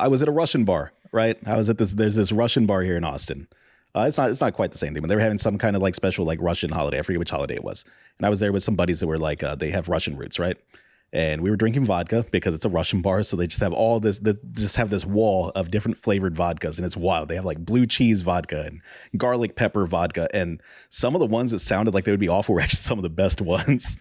I was at a Russian bar, right? I was at there's this Russian bar here in Austin. It's not quite the same thing, but they were having some kind of like special like Russian holiday. I forget which holiday it was. And I was there with some buddies that were like, they have Russian roots, right? And we were drinking vodka because it's a Russian bar. So they just have all this, they just have this wall of different flavored vodkas. And it's wild. They have like blue cheese vodka and garlic pepper vodka. And some of the ones that sounded like they would be awful were actually some of the best ones.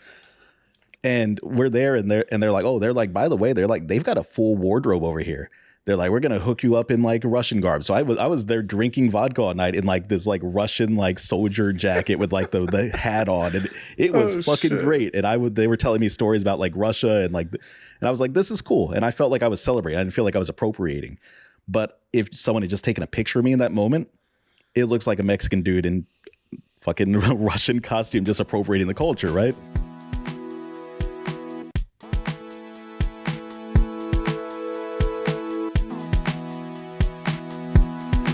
And we're there and they're like, oh, they're like, by the way, they're like, they've got a full wardrobe over here. They're like, we're going to hook you up in like Russian garb. So I was there drinking vodka all night in like this like Russian like soldier jacket with like the hat on. And it was fucking great. And they were telling me stories about like Russia and I was like, this is cool. And I felt like I was celebrating. I didn't feel like I was appropriating. But if someone had just taken a picture of me in that moment, it looks like a Mexican dude in fucking Russian costume just appropriating the culture, right?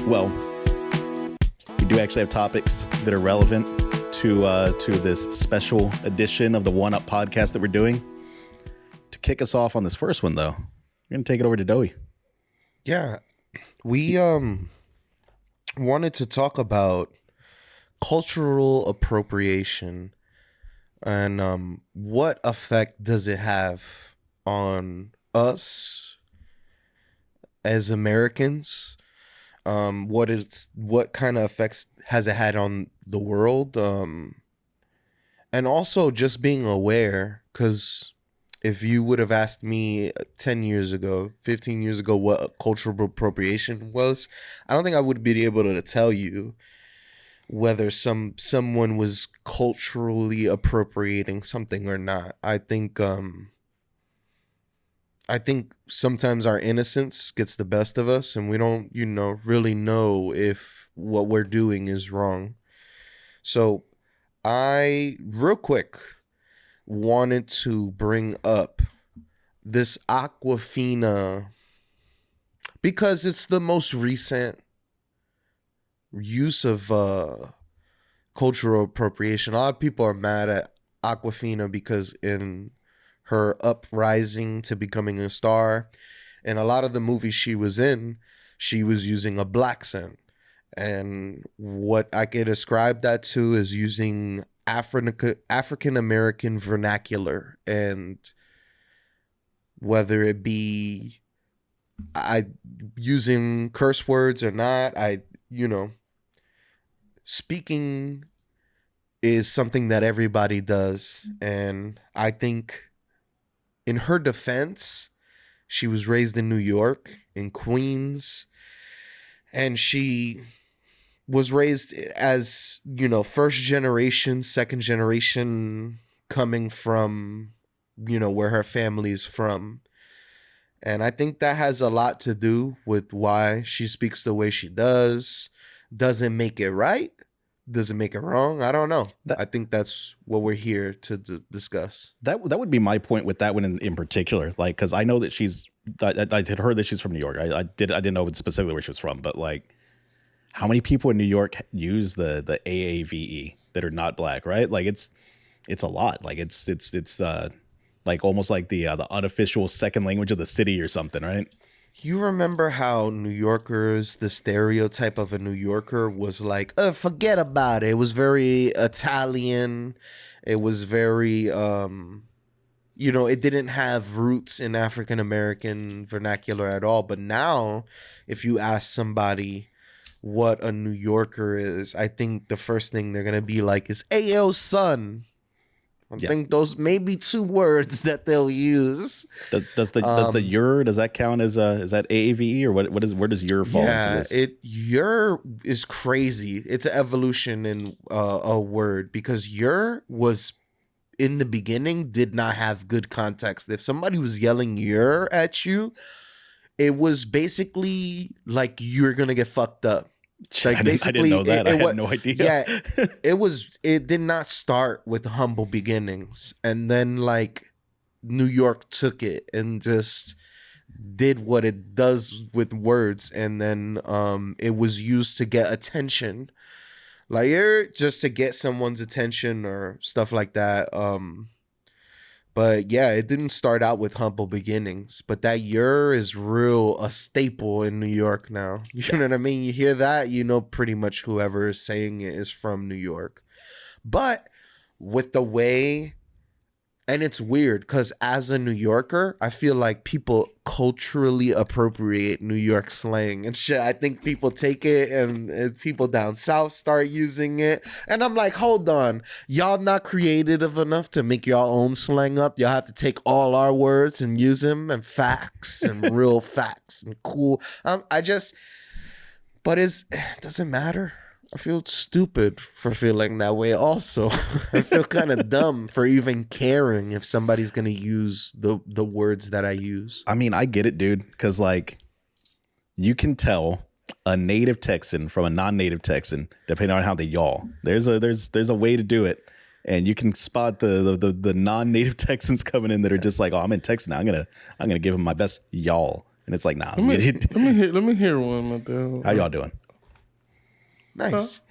Well, we do actually have topics that are relevant to this special edition of the One Up podcast that we're doing. To kick us off on this first one, though, we're going to take it over to Doey. Yeah, we wanted to talk about cultural appropriation and what effect does it have on us as Americans. What kind of effects has it had on the world? And also just being aware, because if you would have asked me 10 years ago, 15 years ago, what cultural appropriation was, I don't think I would be able to tell you whether someone was culturally appropriating something or not. I think sometimes our innocence gets the best of us and we don't, really know if what we're doing is wrong. So I, real quick, wanted to bring up this Aquafina because it's the most recent use of cultural appropriation. A lot of people are mad at Aquafina because in her uprising to becoming a star, and a lot of the movies she was in, she was using a black accent. And what I could ascribe that to is using African American vernacular, and whether it be using curse words or not, speaking is something that everybody does. And I think in her defense, she was raised in New York, in Queens, and she was raised as, first generation, second generation, coming from, where her family is from. And I think that has a lot to do with why she speaks the way she does. Doesn't make it right. Doesn't make it wrong. I don't know. I think that's what we're here to discuss. That would be my point with that one in particular. Like, because I know that I had heard that she's from New York. I didn't know specifically where she was from, but like, how many people in New York use the AAVE that are not black, right? Like, it's a lot. Like, it's like almost like the unofficial second language of the city or something, right? You remember how New Yorkers, the stereotype of a New Yorker was like, forget about it. It was very Italian. It was very, it didn't have roots in African American vernacular at all. But now, if you ask somebody what a New Yorker is, I think the first thing they're going to be like is, "Ayo, son." I think those may be two words that they'll use. Does the your, does that count as is that AAVE or where does your fall into this? Your is crazy. It's an evolution in a word, because your was in the beginning did not have good context. If somebody was yelling your at you, it was basically like you're gonna get fucked up. Like, I didn't know that. I had no idea. Yeah, it did not start with humble beginnings, and then like New York took it and just did what it does with words, and then it was used to get attention, like just to get someone's attention or stuff like that. But yeah, it didn't start out with humble beginnings. But that "your" is real a staple in New York now. You know what I mean? You hear that, you know pretty much whoever is saying it is from New York. But with the way, and it's weird because as a New Yorker, I feel like people culturally appropriate New York slang and shit. I think people take it and people down south start using it. And I'm like, hold on. Y'all not creative enough to make your own slang up. Y'all have to take all our words and use them and facts and real facts and cool. But it doesn't matter. I feel stupid for feeling that way also. I feel kind of dumb for even caring if somebody's going to use the words that I use. I mean, I get it, dude, because like you can tell a native Texan from a non-native Texan depending on how they yawl. There's a way to do it, and you can spot the non-native Texans coming in that are just like, oh, I'm in Texas now. I'm gonna give them my best yawl, and it's like, nah. Let me hear one, Mateo. How y'all doing? Nice.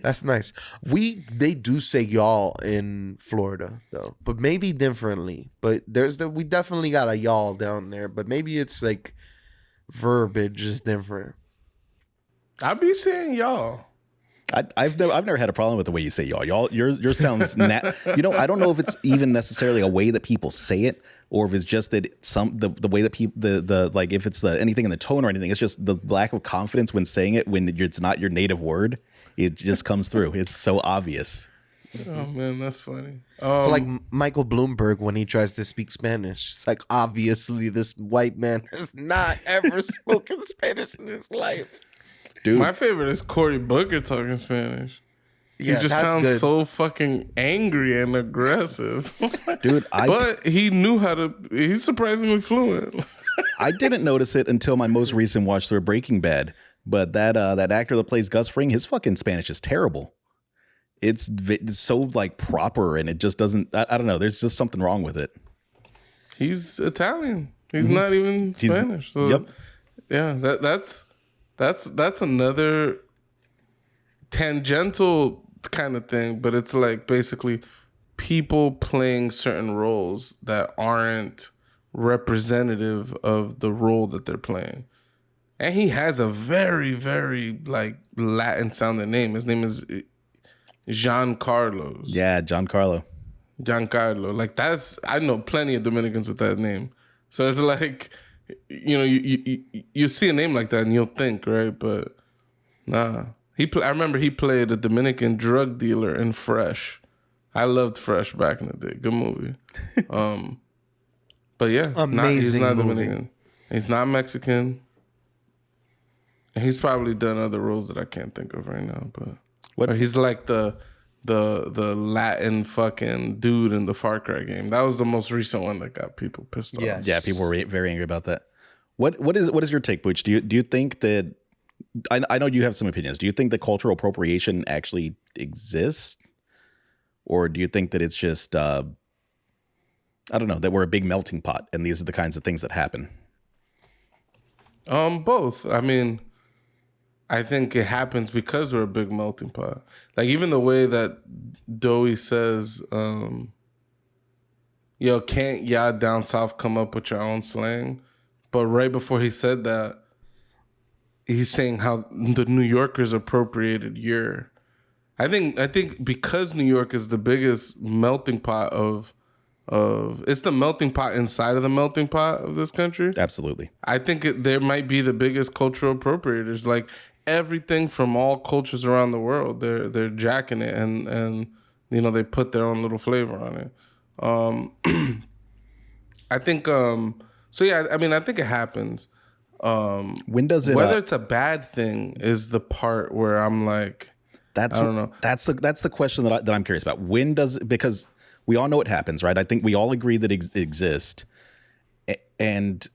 That's nice. They do say y'all in Florida though, but maybe differently. But we definitely got a y'all down there, but maybe it's like verbiage is different. I be saying y'all. I've never had a problem with the way you say y'all. Your sounds I don't know if it's even necessarily a way that people say it, or if it's just that the way that people the like if it's anything in the tone or anything. It's just the lack of confidence when saying it when it's not your native word. It just comes through. It's so obvious. Oh man, that's funny. It's like Michael Bloomberg when he tries to speak Spanish. It's like, obviously this white man has not ever spoken Spanish in his life. Dude. My favorite is Cory Booker talking Spanish. He just sounds good. so fucking angry and aggressive. Dude, but he knew how to. He's surprisingly fluent. I didn't notice it until my most recent watch through Breaking Bad. But that actor that plays Gus Fring, his fucking Spanish is terrible. It's so like proper, and it just doesn't. I don't know. There's just something wrong with it. He's Italian. He's not even Spanish. So yep. Yeah, that's another tangential kind of thing, but it's like basically people playing certain roles that aren't representative of the role that they're playing. And he has a very, very like Latin sounding name. His name is Giancarlo. Yeah, Giancarlo. Like I know plenty of Dominicans with that name. So it's like, you know, you see a name like that and you'll think, right? But nah. I remember he played a Dominican drug dealer in Fresh. I loved Fresh back in the day. Good movie. But yeah, amazing he's not movie. Dominican. He's not Mexican. He's probably done other roles that I can't think of right now. But he's like the Latin fucking dude in the Far Cry game. That was the most recent one that got people pissed off. Yes. Yeah, people were very angry about that. What is your take, Butch? Do you think that I know you have some opinions. Do you think that cultural appropriation actually exists, or do you think that it's just I don't know, that we're a big melting pot and these are the kinds of things that happen? Both. I mean, I think it happens because we're a big melting pot. Like even the way that Doey says, yo, can't y'all down south come up with your own slang? But right before he said that, he's saying how the New Yorkers appropriated your. I think because New York is the biggest melting pot of it's the melting pot inside of the melting pot of this country. Absolutely. I think there might be the biggest cultural appropriators. Like everything from all cultures around the world, they're jacking it and you know they put their own little flavor on it. I think so. Yeah, I mean, I think it happens. When does it? Whether it's a bad thing is the part where I'm like, I don't know. That's the question that I'm curious about. When does it? Because we all know it happens, right? I think we all agree that it exists, and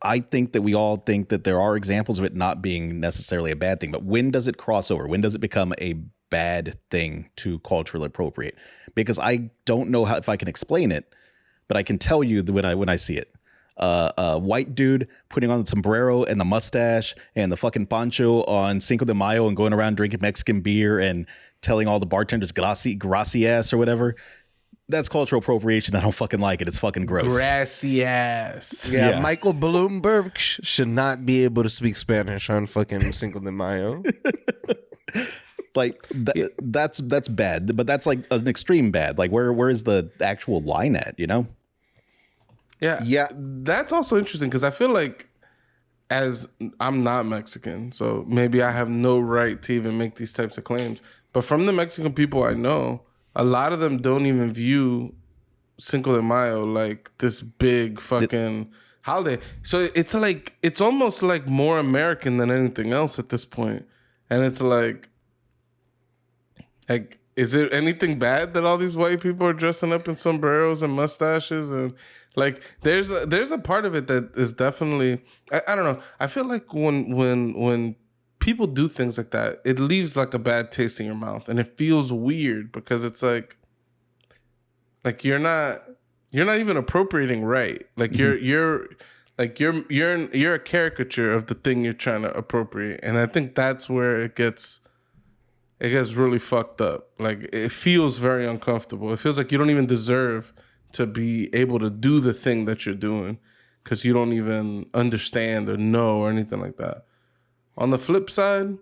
I think that we all think that there are examples of it not being necessarily a bad thing. But when does it cross over? When does it become a bad thing to culturally appropriate? Because I don't know if I can explain it, but I can tell you that when I see it. A white dude putting on the sombrero and the mustache and the fucking poncho on Cinco de Mayo and going around drinking Mexican beer and telling all the bartenders gracias or whatever. That's cultural appropriation. I don't fucking like it. It's fucking gross. Grassy ass. Yeah, Yeah. Michael Bloomberg should not be able to speak Spanish on fucking Cinco de Mayo. Like that's bad, but that's like an extreme bad. Like where is the actual line at? You know? Yeah. Yeah. That's also interesting because I feel like as I'm not Mexican, so maybe I have no right to even make these types of claims. But from the Mexican people I know, a lot of them don't even view Cinco de Mayo like this big fucking holiday. So it's like it's almost like more American than anything else at this point. And it's like is it anything bad that all these white people are dressing up in sombreros and mustaches and like there's a part of it that is definitely I don't know. I feel like when people do things like that, it leaves like a bad taste in your mouth and it feels weird because it's like you're not even appropriating right. Like you're a caricature of the thing you're trying to appropriate. And I think that's where it gets really fucked up. Like it feels very uncomfortable. It feels like you don't even deserve to be able to do the thing that you're doing because you don't even understand or know or anything like that. On the flip side,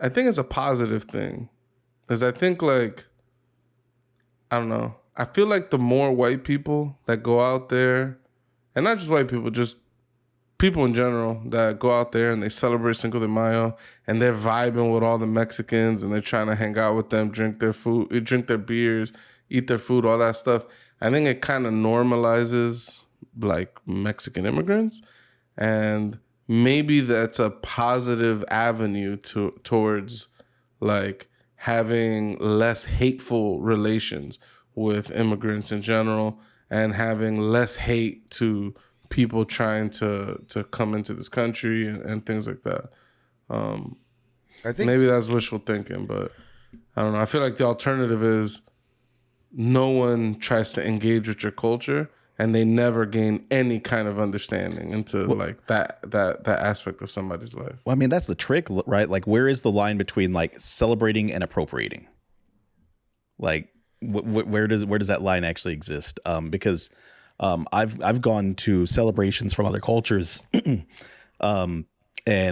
I think it's a positive thing because I think like, I don't know. I feel like the more white people that go out there, and not just white people, just people in general that go out there and they celebrate Cinco de Mayo and they're vibing with all the Mexicans and they're trying to hang out with them, drink their food, drink their beers, eat their food, all that stuff. I think it kind of normalizes like Mexican immigrants, and maybe that's a positive avenue towards like having less hateful relations with immigrants in general and having less hate to people trying to come into this country and things like that. I think Maybe that's wishful thinking, but I don't know. I feel like the alternative is no one tries to engage with your culture and they never gain any kind of understanding into like that aspect of somebody's life. Well, I mean, that's the trick, right? Like, where is the line between like celebrating and appropriating? Like, where does that line actually exist? Because I've gone to celebrations from other cultures, and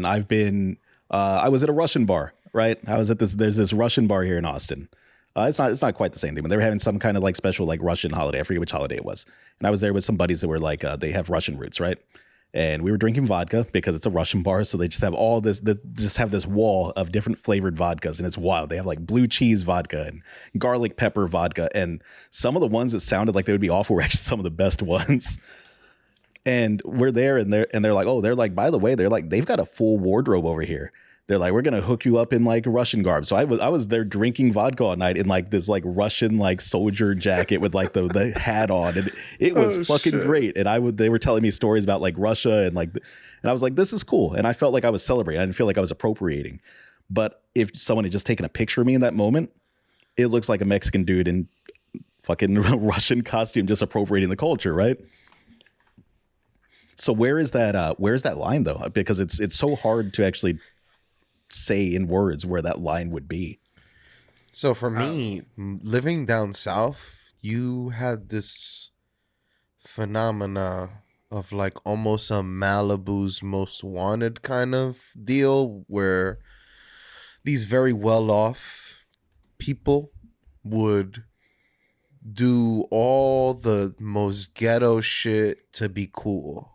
I've been I was at a Russian bar, right? I was at there's this Russian bar here in Austin. It's not quite the same thing, but they were having some kind of like special like Russian holiday. I forget which holiday it was, and I was there with some buddies that were like they have Russian roots, right? And we were drinking vodka because it's a Russian bar, so they just have all this. They just have this wall of different flavored vodkas, and it's wild. They have like blue cheese vodka and garlic pepper vodka, and some of the ones that sounded like they would be awful were actually some of the best ones. And we're there, and they're like, oh, they're like, by the way, they're like, they've got a full wardrobe over here. They're like, we're gonna hook you up in like Russian garb. So I was there drinking vodka all night in like this like Russian like soldier jacket with like the hat on, and it was fucking great. And they were telling me stories about like Russia and like, and I was like, this is cool. And I felt like I was celebrating. I didn't feel like I was appropriating. But if someone had just taken a picture of me in that moment, it looks like a Mexican dude in fucking Russian costume just appropriating the culture, right? So where's that line though? Because it's so hard to actually say in words where that line would be. So for me, living down south, you had this phenomena of like almost a Malibu's Most Wanted kind of deal where these very well-off people would do all the most ghetto shit to be cool.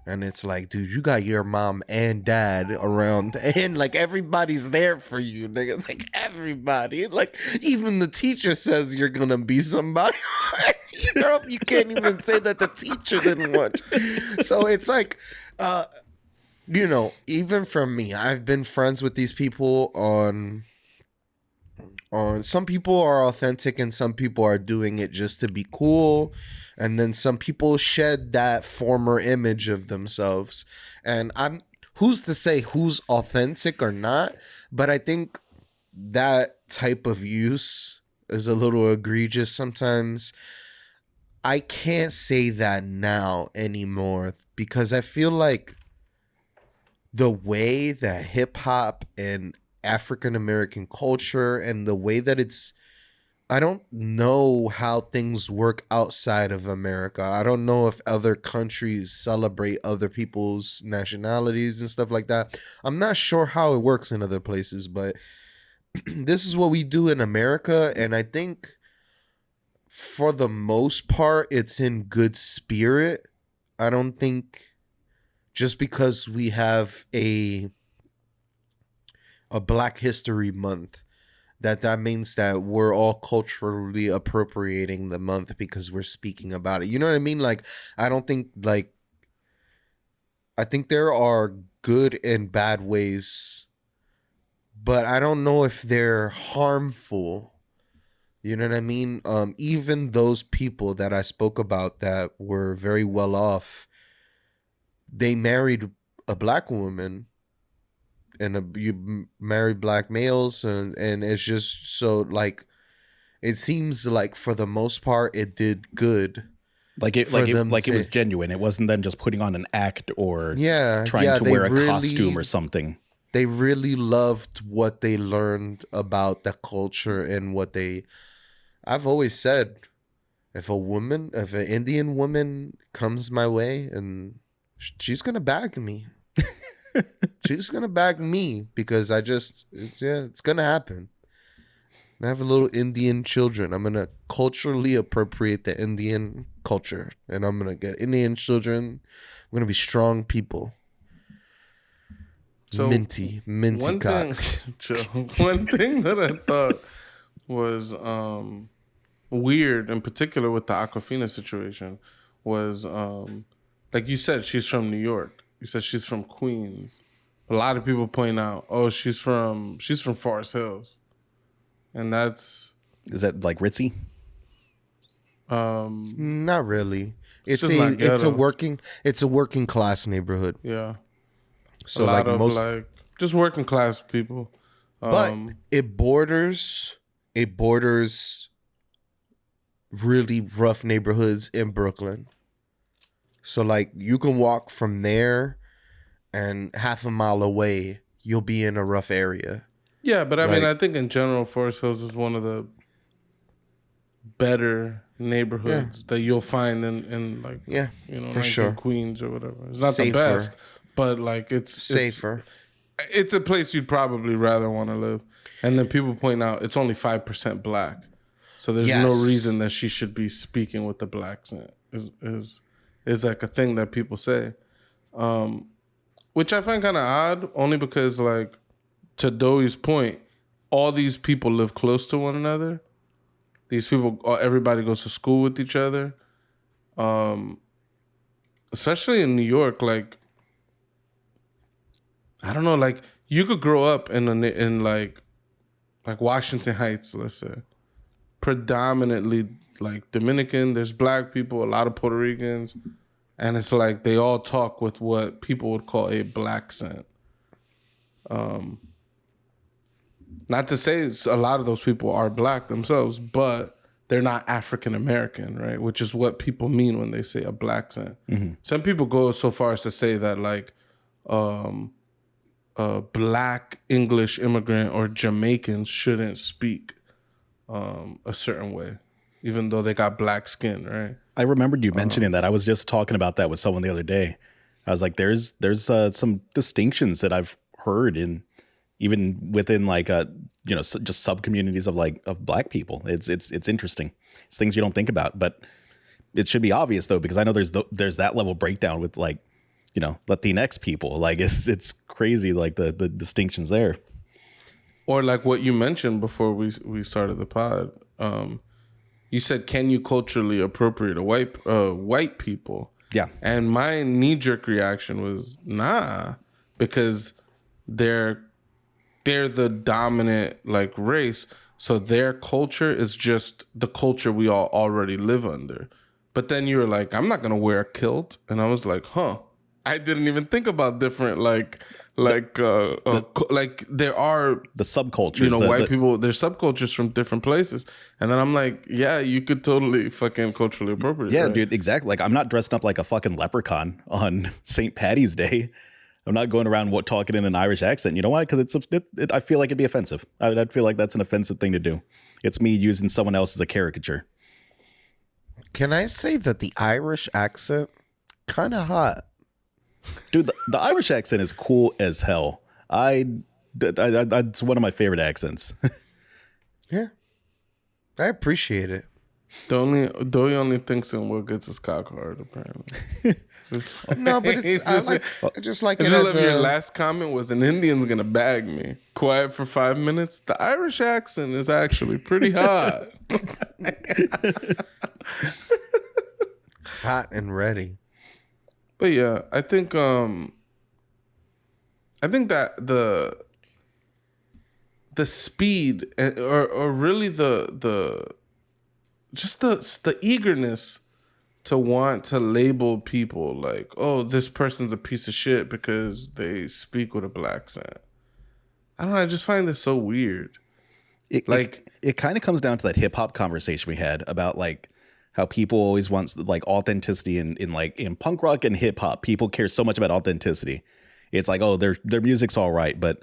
And it's like, dude, you got your mom and dad around, and like everybody's there for you, nigga. Like everybody, like even the teacher says you're gonna be somebody. You can't even say that the teacher didn't want. So it's like, even for me, I've been friends with these people on some people are authentic and some people are doing it just to be cool, and then some people shed that former image of themselves, and who's to say who's authentic or not, but I think that type of use is a little egregious sometimes. I can't say that now anymore because I feel like the way that hip hop and African American culture and the way that it's I don't know how things work outside of America. I don't know if other countries celebrate other people's nationalities and stuff like that. I'm not sure how it works in other places, but this is what we do in America. And I think for the most part, it's in good spirit. I don't think just because we have a Black History Month that means that we're all culturally appropriating the month because we're speaking about it. You know what I mean? Like, I don't think like I think there are good and bad ways, but I don't know if they're harmful. You know what I mean? Even those people that I spoke about that were very well off, they married a Black woman and you marry Black males, and it's just so like it seems like for the most part it did good for them Like it to, was genuine. It wasn't then just putting on an act or yeah, trying yeah, to wear a costume or something. they really loved what they learned about the culture and what they, I've always said, if an Indian woman comes my way and she's gonna bag me. She's gonna bag me because it's gonna happen. I have a little Indian children. I'm gonna culturally appropriate the Indian culture, and I'm gonna get Indian children. I'm gonna be strong people. So Minty one thing, cocks. Joe, one thing that I thought was weird, in particular with the Aquafina situation, was like you said, she's from New York. You said she's from Queens. A lot of people point out, oh, she's from Forest Hills, and that's Is that like ritzy? Not really. It's It's just not it's a working class neighborhood. yeah, So a lot like of most, like just working class people. but it borders really rough neighborhoods in Brooklyn. So like you can walk from there and half a mile away, you'll be in a rough area. Yeah, but I mean, Like, I think in general, Forest Hills is one of the better neighborhoods that you'll find in like, yeah, you know, for 19 sure. Queens or whatever. It's not Safer. the best, but like Safer. it's a place you'd probably rather want to live. And then people point out it's only 5% Black, so there's no Yes. reason that she should be speaking with the Black accent. Is like a thing that people say, which I find kind of odd, only because like to Doe's point, all these people live close to one another. These people, everybody goes to school with each other. Especially in New York, like I don't know, like you could grow up in like Washington Heights, let's say, predominantly like Dominican. There's Black people, a lot of Puerto Ricans, and it's like they all talk with what people would call a Black accent. Not to say a lot of those people are Black themselves, but they're not African American, right? Which is what people mean when they say a Black accent. Mm-hmm. Some people go so far as to say that like a Black English immigrant or Jamaicans shouldn't speak a certain way, even though they got Black skin, right? I remembered you mentioning that. I was just talking about that with someone the other day. I was like, there's some distinctions that I've heard in even within like just sub communities of like of Black people. It's interesting. It's things you don't think about, but it should be obvious though, because I know there's that level breakdown with like, you know, Latinx people. Like it's crazy, like the distinctions there. Or like what you mentioned before we started the pod. You said, can you culturally appropriate a white people? Yeah. And my knee-jerk reaction was nah, because they're the dominant like race, so their culture is just the culture we all already live under. But then you were like, I'm not gonna wear a kilt, and I was like, huh, I didn't even think about different like there are the subcultures, you know, white people, there's subcultures from different places, and then I'm like, yeah, you could totally fucking culturally appropriate. Yeah, right? dude, exactly. Like I'm not dressed up like a fucking leprechaun on St. Patty's Day. I'm not going around talking in an Irish accent. You know why? Because I feel like it'd be offensive. I'd feel like that's an offensive thing to do. It's me using someone else as a caricature. Can I say that the Irish accent kind of hot? Dude, the Irish accent is cool as hell. It's one of my favorite accents. Yeah, I appreciate it. Dory only thinks in what gets his cock hard, apparently. No, but I just like I it just as love your a. last comment was an Indian's gonna bag me. Quiet for 5 minutes. The Irish accent is actually pretty hot. Hot and ready. But yeah, I think that the speed or really the eagerness to want to label people like, oh, this person's a piece of shit because they speak with a black accent. I don't know. I just find this so weird. It kind of comes down to that hip hop conversation we had about like how people always want like authenticity in punk rock and hip hop. People care so much about authenticity. It's like, oh, their music's all right, but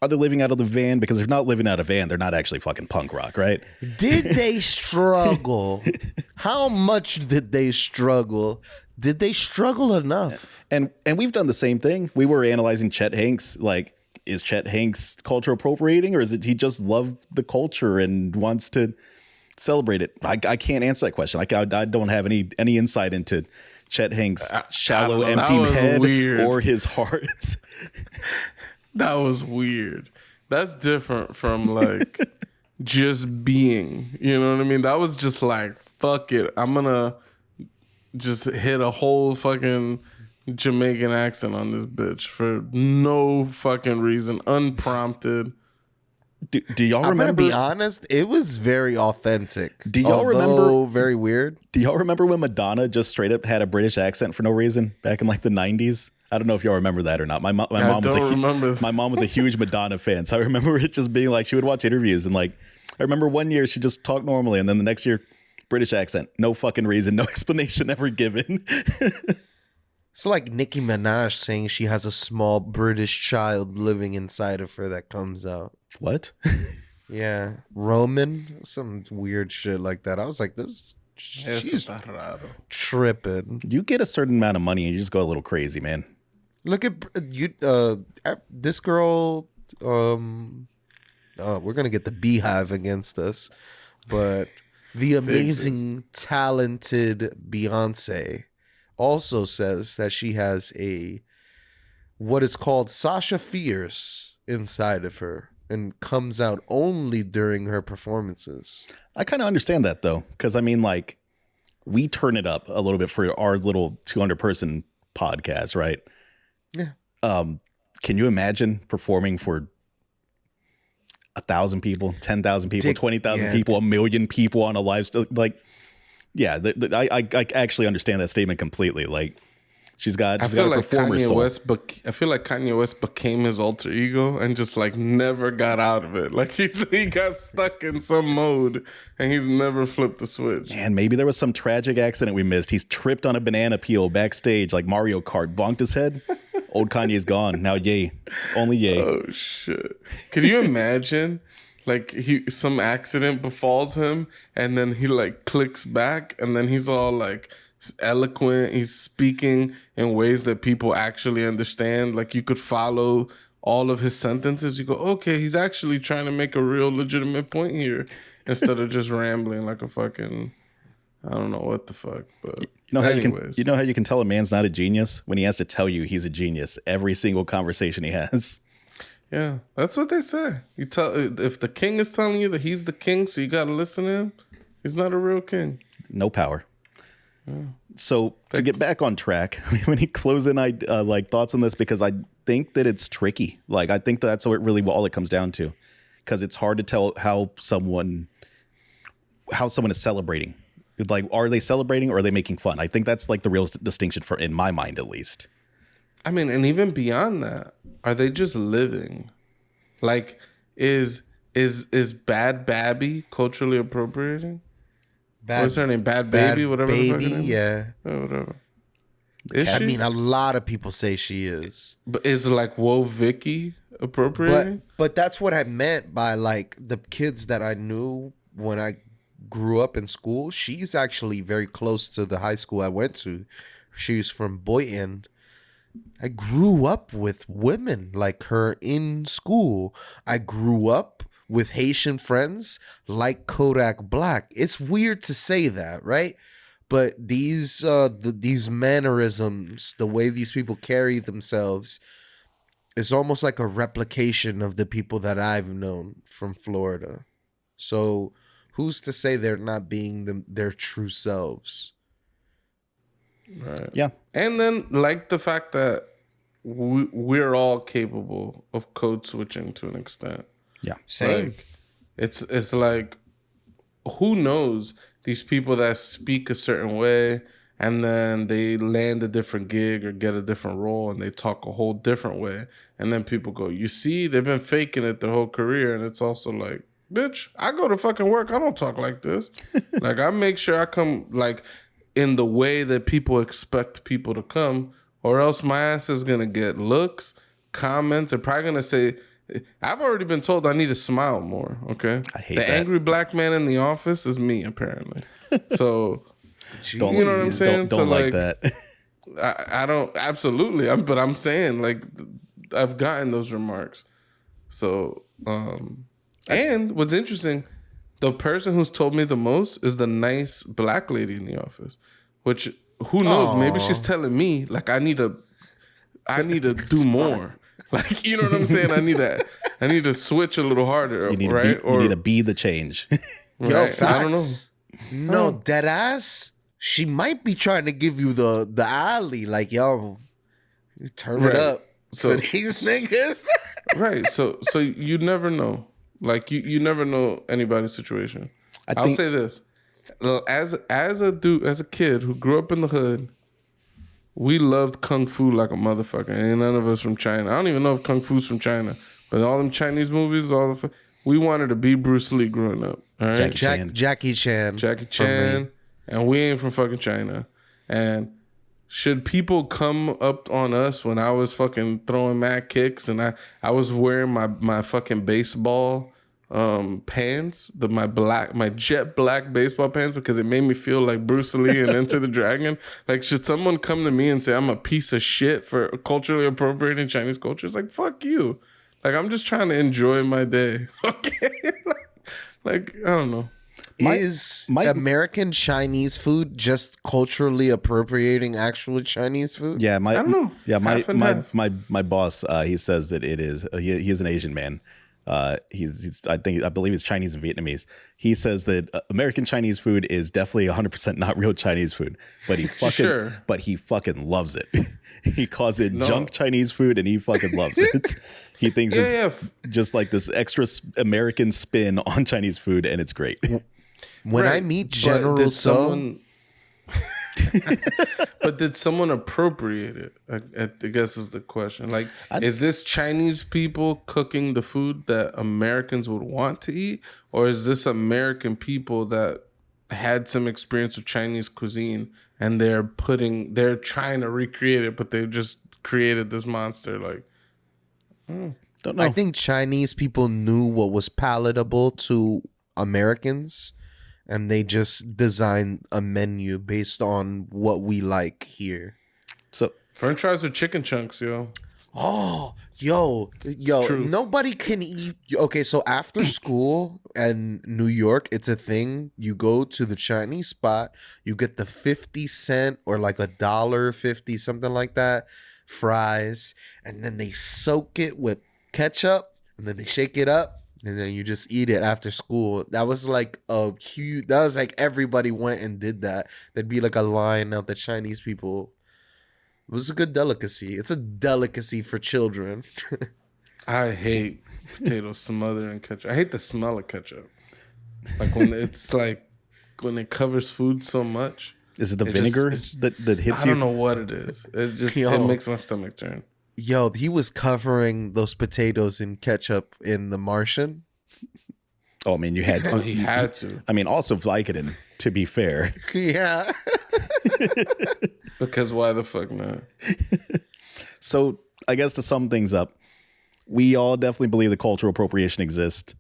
are they living out of the van? Because if they're not living out of van, they're not actually fucking punk rock, right? Did they struggle? How much did they struggle? Did they struggle enough? And we've done the same thing. We were analyzing Chet Hanks. Like, is Chet Hanks cultural appropriating, or is it he just loved the culture and wants to celebrate it? I can't answer that question. I don't have any insight into Chet Hanks' shallow, empty head weird. Or his heart. That was weird. That's different from like just being, you know what I mean? That was just like, fuck it. I'm gonna just hit a whole fucking Jamaican accent on this bitch for no fucking reason, unprompted. Do y'all remember? I'm gonna be honest, it was very authentic. Do y'all remember? Very weird. Do y'all remember when Madonna just straight up had a British accent for no reason back in like the 90s? I don't know if y'all remember that or not. My mom was a huge Madonna fan, so I remember it just being like she would watch interviews and like I remember one year she just talked normally, and then the next year British accent, no fucking reason, no explanation ever given. It's like Nicki Minaj saying she has a small British child living inside of her that comes out. What? Yeah, Roman, some weird shit like that. I was like, this. She's tripping. You get a certain amount of money and you just go a little crazy, man. Look at you. This girl. We're gonna get the Beehive against us, but the amazing, talented Beyonce also says that she has what is called Sasha Fierce inside of her and comes out only during her performances. I kind of understand that though, because I mean, like, we turn it up a little bit for our little 200-person podcast, right? Yeah. Can you imagine performing for 1,000 people, 10,000 people, 20,000 people, 1 million people on a live like? Yeah, I actually understand that statement completely. Like, she's got a performer soul. I feel like Kanye West became his alter ego and just like never got out of it. Like he got stuck in some mode and he's never flipped the switch. Man, maybe there was some tragic accident we missed. He's tripped on a banana peel backstage like Mario Kart, bonked his head. Old Kanye's gone. Now yay. Only yay. Oh shit. Can you imagine? Like some accident befalls him and then he like clicks back and then he's all like eloquent. He's speaking in ways that people actually understand. Like you could follow all of his sentences. You go, okay, he's actually trying to make a real legitimate point here instead of just rambling like a fucking, I don't know what the fuck. But you know how you can tell a man's not a genius? When he has to tell you he's a genius every single conversation he has. Yeah, that's what they say. You tell if the king is telling you that he's the king, so you got to listen to him. He's not a real king. No power. Yeah. So to get back on track, we need closing like thoughts on this, because I think that it's tricky. Like I think that's all it comes down to, because it's hard to tell how someone is celebrating. Like, are they celebrating or are they making fun? I think that's like the real distinction in my mind, at least. I mean, and even beyond that, are they just living? Like, is Bad Babby culturally appropriating? What's her name? Bad Baby? Whatever. Baby, yeah. Oh, whatever. I mean, a lot of people say she is. But is it like, whoa, Vicky appropriating? But that's what I meant by like the kids that I knew when I grew up in school, she's actually very close to the high school I went to. She's from Boynton. I grew up with women like her in school. I grew up with Haitian friends like Kodak Black. It's weird to say that, right? But these mannerisms, the way these people carry themselves, is almost like a replication of the people that I've known from Florida. So who's to say they're not being their true selves? Right. Yeah. And then like the fact that we're all capable of code switching to an extent. Yeah. Same. Like, it's like, who knows these people that speak a certain way and then they land a different gig or get a different role and they talk a whole different way. And then people go, you see, they've been faking it their whole career. And it's also like, bitch, I go to fucking work. I don't talk like this. Like, I make sure I come like in the way that people expect people to come, or else my ass is going to get looks, comments. They're probably going to say, I've already been told I need to smile more. Okay. I hate the that. angry black man in the office is me, apparently. So, Don't, you know what I'm saying? Don't So, like like, that. I don't absolutely. But I'm saying like I've gotten those remarks. So, and what's interesting, the person who's told me the most is the nice black lady in the office, which who knows? Aw. Maybe she's telling me like I need to do more. Like, you know what I'm saying? I need to switch a little harder, You need right? to be, you need to be the change. Yo, right? facts. I don't know. No, dead ass. She might be trying to give you the alley, like, yo, you turn Right. it up So- for these niggas. Right. So you never know. Like you never know anybody's situation. I'll think- say this. As a kid who grew up in the hood, we loved kung fu like a motherfucker. And none of us from China. I don't even know if kung fu's from China. But all them Chinese movies, we wanted to be Bruce Lee growing up. All right. Jackie Chan. Jackie Chan. And we ain't from fucking China. And should people come up on us when I was fucking throwing mad kicks and I was wearing my fucking baseball pants, my jet black baseball pants, because it made me feel like Bruce Lee and Enter the Dragon? Like, should someone come to me and say I'm a piece of shit for culturally appropriating Chinese culture? It's like, fuck you. Like, I'm just trying to enjoy my day. Okay. like I don't know. Is American Chinese food just culturally appropriating actual Chinese food? Yeah, I don't know. Yeah, Half and half. my boss. He says that it is. He is an Asian man. He's I believe he's Chinese and Vietnamese. He says that American Chinese food is definitely 100% not real Chinese food, but he fucking loves it. He calls it junk Chinese food, and he fucking loves it. He thinks it's just like this extra American spin on Chinese food, and it's great. When I meet General So, but did someone appropriate it? I guess is the question. Like, is this Chinese people cooking the food that Americans would want to eat? Or is this American people that had some experience with Chinese cuisine and they're trying to recreate it, but they've just created this monster? Like, Don't know. I think Chinese people knew what was palatable to Americans, and they just designed a menu based on what we like here. So French fries with chicken chunks, yo. Oh, yo, True. nobody can eat. Okay, so after school in New York, it's a thing. You go to the Chinese spot, you get the 50 cent or like $1.50, something like that, fries, and then they soak it with ketchup, and then they shake it up, and then you just eat it after school. That was like everybody went and did that. There'd be like a line of the Chinese people. It was a good delicacy. It's a delicacy for children. I hate potatoes smothered in ketchup. I hate the smell of ketchup. Like when it covers food so much. is it the vinegar that hits you? I don't know what it is. It just it makes my stomach turn. Yo, he was covering those potatoes in ketchup in The Martian. Oh, I mean, you had to. Oh, he had to. I mean, also Vicodin, to be fair. Yeah. Because why the fuck not? So I guess to sum things up, we all definitely believe that cultural appropriation exists.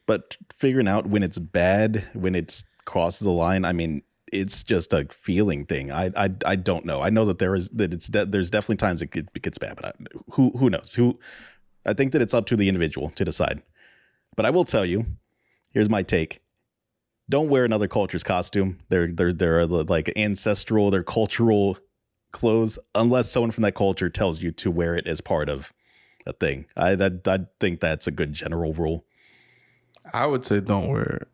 But figuring out when it's bad, when it's crosses the line, I mean, it's just a feeling thing. I don't know. I know that there's definitely times it gets bad, but who knows? I think that it's up to the individual to decide. But I will tell you, here's my take. Don't wear another culture's costume. They're like ancestral, they're cultural clothes, unless someone from that culture tells you to wear it as part of a thing. I think that's a good general rule. I would say don't wear it.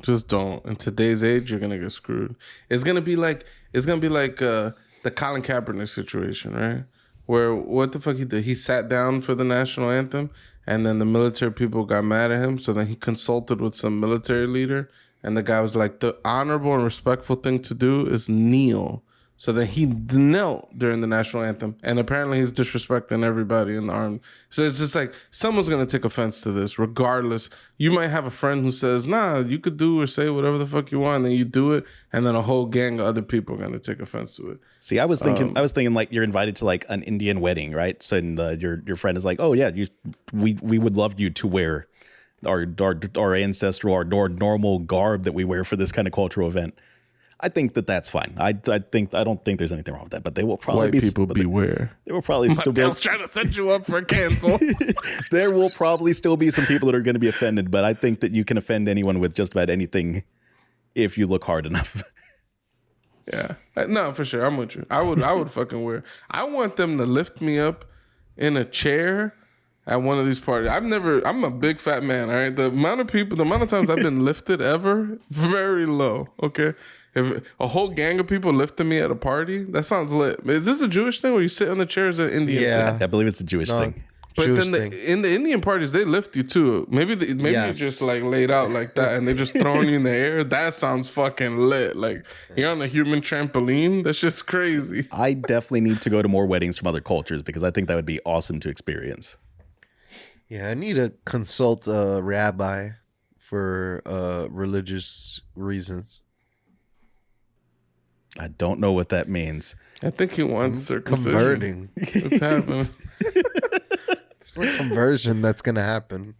Just don't. In today's age, you're gonna get screwed. It's gonna be like the Colin Kaepernick situation, right? Where what the fuck he did? He sat down for the national anthem, and then the military people got mad at him. So then he consulted with some military leader, and the guy was like, "The honorable and respectful thing to do is kneel." So then he knelt during the national anthem, and apparently he's disrespecting everybody in the army. So it's just like someone's gonna take offense to this, regardless. You might have a friend who says, "Nah, you could do or say whatever the fuck you want," and then you do it, and then a whole gang of other people are gonna take offense to it. See, I was thinking like you're invited to like an Indian wedding, right? So and, your friend is like, "Oh yeah, we would love you to wear our ancestral, our normal garb that we wear for this kind of cultural event." I think that's fine. I don't think there's anything wrong with that. But they will probably White people beware. They will probably still be trying to set you up for cancel. There will probably still be some people that are going to be offended, but I think that you can offend anyone with just about anything if you look hard enough. Yeah, no, for sure. I'm with you. I would fucking wear. I want them to lift me up in a chair at one of these parties. I'm a big fat man. All right, the amount of times I've been lifted ever, very low. Okay. If a whole gang of people lifted me at a party, that sounds lit. Is this a Jewish thing where you sit on the chairs at Indian? Yeah. I believe it's a Jewish thing. But Jewish then in the Indian parties, they lift you too. Maybe you're just like laid out like that, and they're just throwing you in the air. That sounds fucking lit. Like you're on a human trampoline. That's just crazy. I definitely need to go to more weddings from other cultures because I think that would be awesome to experience. Yeah, I need to consult a rabbi for religious reasons. I don't know what that means. I think he wants circumcision. Converting. What's happening? It's a conversion that's gonna happen.